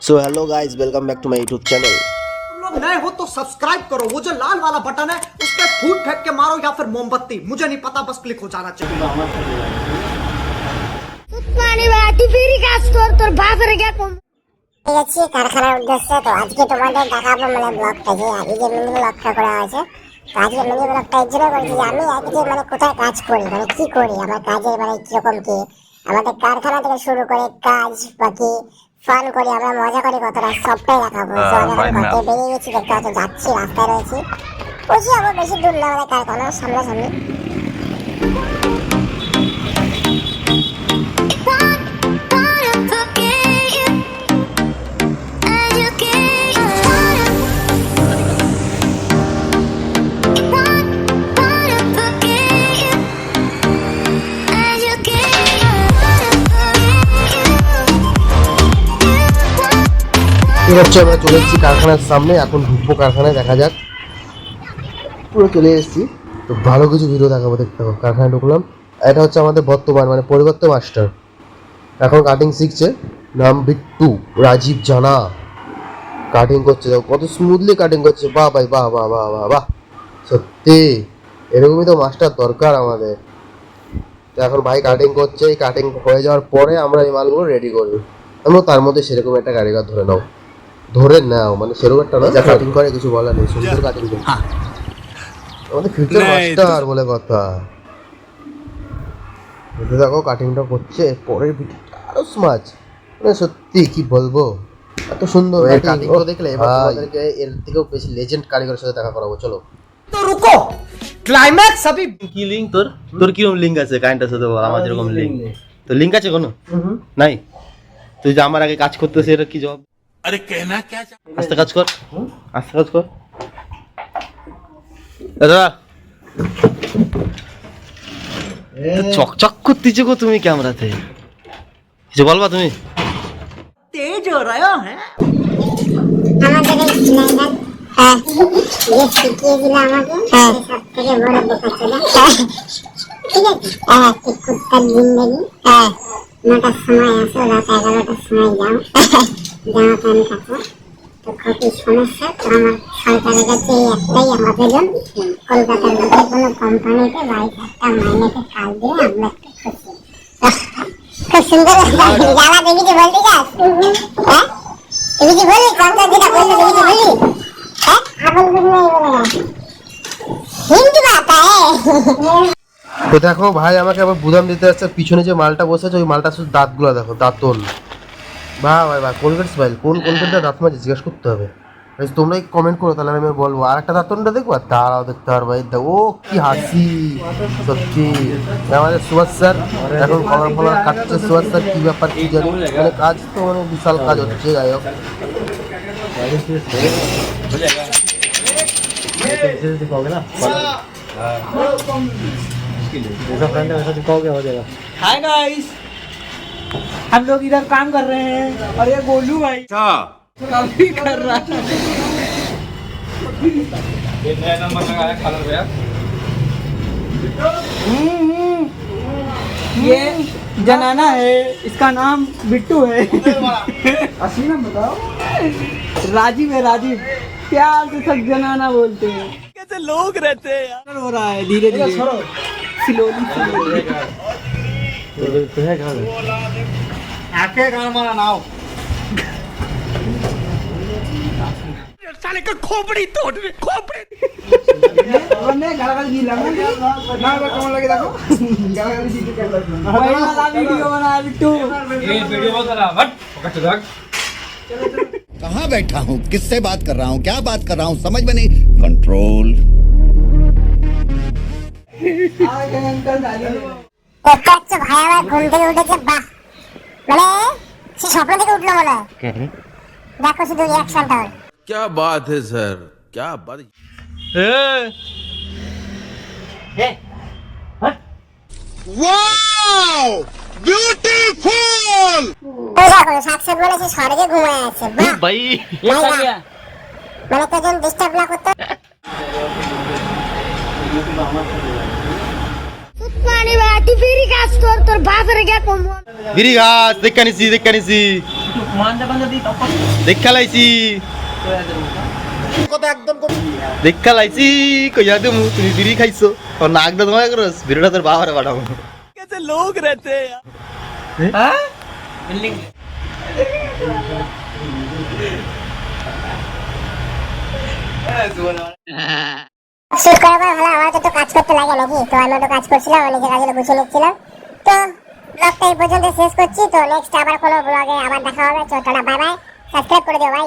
So hello guys, welcome back to my YouTube channel. तुम लोग नए हो तो सब्सक्राइब करो, वो जो लाल वाला बटन है उस पर फूट फेंक के मारो या फिर मोमबत्ती, मुझे नहीं पता, बस क्लिक हो जाना चाहिए। ঠিক আছে কারখানার উদ্দেশ্যে তো আজকে তোমাদের দেখাবো মানে ব্লগটা যে আগে যে মিনি ব্লগটা করা হয়েছে। তো আজকে মিনি ব্লগটা এই জন্য করছি যে আমি আগে যে মানে কোথায় কাজ করি মানে কি করি আমার কাজের মানে কিরকম কি আমাদের কারখানা থেকে শুরু করে কাজ বাকি ফান করি আমরা মজা করি কতটা সবটাই দেখাবো। তো আমি এখন ঘর থেকে বেরিয়ে গেছি, দেখতে পাচ্ছ যাচ্ছি রাস্তায় রয়েছি, বসে যাবো বেশি দূর না আমাদের কারখানার সামনাসামনি। হচ্ছে আমরা চলে এসেছি কারখানার সামনে, এখন ঢুকবো কারখানায়, দেখা যাক। পুরো চলে এসেছি, তো ভালো কিছু ভিডিও দেখাবো, দেখতে হবে। কারখানায় ঢুকলাম, এটা হচ্ছে আমাদের বর্তমান মানে পরিবর্তে মাস্টার, এখন কাটিং শিখছে, নাম বিট্টু, রাজীব জানা। কাটিং করছে, দেখো কত স্মুথলি কাটিং করছে, বাহ ভাই বাহ বাহ বাহ বাহ বাহ, সত্যি এরকমই তো মাস্টার দরকার আমাদের। তো এখন ভাই কাটিং করছে, এই কাটিং হয়ে যাওয়ার পরে আমরা এই মালগুলো রেডি করবো। আমরা তার মধ্যে সেরকম একটা কারিগর ধরে নাও মানে সেরকম একটা না, যা কাটিং করে কিছু বলার নেই, সুন্দর কাটিং করে আমাদের ফিউচার মাস্টার বলে কথা। দেখো কাটিংটা করছে, পরের ভিডিওটা আরো স্মার্ট, মানে সত্যি কি বলবো, এত সুন্দর কাটিং তো দেখলে এবার তোমাদেরকে এর থেকেও বেশি লেজেন্ড কারিগরের সাথে দেখা করাবো, চলো। तो रुको, क्लाइमैक्स अभी। কি লিঙ্ক তোর কিরকম লিঙ্ক আছে কারেন্টের সাথে বল, আমার যেরকম লিঙ্ক তো লিঙ্ক আছে কোনো নাই? তুই যে আমার আগে কাজ করতেছিস এটা কি জবাব? আরে কেনা क्या আস্তে কাজ কর, আস্তে কাজ কর দাদা। চকচক করতেছো গো তুমি ক্যামেরাতে, কিছু বলবা তুমি? तेज हो रहा है আমাদের এই স্নাইডার যে শিখিয়েছিল আমাকে সব থেকে বড় বোকা ছিল। ঠিক আছে ঠিক কুত্তার জিন্দগি। নটার সময় আসো, রাত 11টার সময় যাও, জামা প্যান্ট কাটো। তো খুবই সমস্যা, তো আমার সরকারের কাছে এই একটাই আবেদন, কলকাতার মধ্যে কোনো কোম্পানিতে 22,000 মাইনেতে কাজ দিয়ে আমরা একটু খুশি। খুব সুন্দর জ্বালা দেখেছি, বলতে চাস? হ্যাঁ দেখেছি বলি, কঙ্কা যেটা বললো দেখেছি বলি, হ্যাঁ আগল গুলো বলে না হিন্দি বাতা তো দেখো ভাই আমাকে আবার বুদাম দিতে যাচ্ছে, পিছনে যে মালটা বসেছে ওই মালটা শুধু দাঁতগুলো দেখো, দাঁতন। বাহ ভাই বাহ, কোলগেট স্মাইল, কোন কোলগেটটা দাঁত মাঝে জিজ্ঞেস করতে হবে। তোমরাই কমেন্ট করো, তাহলে আমি বলবো। আর একটা দাঁতনটা দেখবো, আর তারাও দেখতে পারবো। ও কি হাসি, সত্যি আমাদের সুভাষ স্যার এখন কলার ফলার কাটছে। সুভাষ স্যার কি ব্যাপার কি জানি, মানে কাজ তো মানে বিশাল কাজ হচ্ছে। যাই হোক हाय गाइस, हम लोग इधर काम कर रहे हैं और ये गोलू भाई काम भी कर रहा है। ये नया नंबर लगाया कलर भैया। ये जनाना है, इसका नाम बिट्टू है। असली नाम बताओ? राजीव है, राजीव, प्यार से सब जनाना बोलते हैं। कैसे लोग रहते हैं यार, हो रहा है धीरे धीरे, स्लोली स्लोली। आके गाल मारा नाव साले का खोपड़ी तोड़ दे, खोपड़ी ने गाल गीला ना कौन लगे देखो गाल जी के भाई वाला वीडियो बना बिट्टू, ये वीडियो बहुत बना हट पकड़ रख। कहाँ बैठा हूँ, किससे बात कर रहा हूँ, क्या बात कर रहा हूँ, समझ में नहीं। कंट्रोल একটা ভাই আমার ঘুম থেকে উঠেছে, বাহ মানে সে স্বপ্ন থেকে উঠলো মনে হয়। দেখো শুধু রিয়াকশনটা ওর। क्या बात है सर, क्या बात। Wow beautiful. দেখো সাকসেস বলে সে স্বর্গে ঘুমায় আছে, বাহ ভাই মানে তোজন ডিস্টার্ব না করতে। মানে ভাই তুই ফিরি কাজ কর তোর বাপের গে কম বিড়ি ঘাস দেখা নিছি দেখা লাইছি দেখা লাইছি কইয়া দেবো তুমি বিড়ি খাইছো আর নাক দা তোমায় করস বিড়িটা তোর বাবারে পাঠাবো कैसे लोग रहते हैं हाँ बिल्डिंग শুট করার পর হলো আমার তো কাজ করতে লাগে নাকি তো আমি তো কাজ করছিলাম নিজে কাজে গুছিয়ে নিচ্ছিলাম তো ব্লগটা এই পর্যন্ত শেষ করছি তো নেক্সট আবার কোনো ব্লগে আবার দেখা হবে তো টাটা বাই বাই সাবস্ক্রাইব করে দিও ভাই